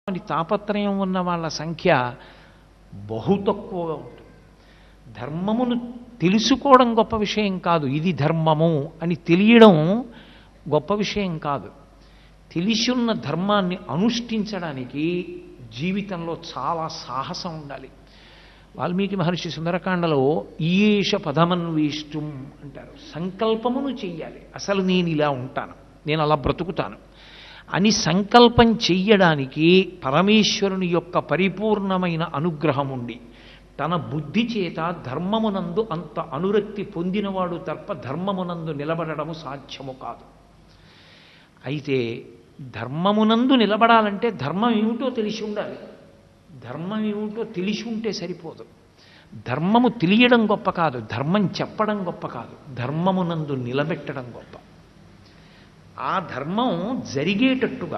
అని తాపత్రయం ఉన్న వాళ్ళ సంఖ్య బహు తక్కువగా ఉంటుంది. ధర్మమును తెలుసుకోవడం గొప్ప విషయం కాదు, ఇది ధర్మము అని తెలియడం గొప్ప విషయం కాదు. తెలిసున్న ధర్మాన్ని అనుష్ఠించడానికి జీవితంలో చాలా సాహసం ఉండాలి. వాల్మీకి మహర్షి సుందరకాండలో ఈయేష పదమన్వేష్టం అంటారు. సంకల్పమును చెయ్యాలి. అసలు నేను ఇలా ఉంటాను, నేను అలా బ్రతుకుతాను అని సంకల్పం చెయ్యడానికి పరమేశ్వరుని యొక్క పరిపూర్ణమైన అనుగ్రహం ఉండి తన బుద్ధి చేత ధర్మమునందు అంత అనురక్తి పొందినవాడు తప్ప ధర్మమునందు నిలబడము సాధ్యము కాదు. అయితే ధర్మమునందు నిలబడాలంటే ధర్మం ఏమిటో తెలిసి ఉండాలి. ధర్మం ఏమిటో తెలిసి ఉంటే సరిపోదు. ధర్మము తెలియడం గొప్ప కాదు, ధర్మం చెప్పడం గొప్ప కాదు, ధర్మమునందు నిలబెట్టడం గొప్ప. ఆ ధర్మం జరిగేటట్టుగా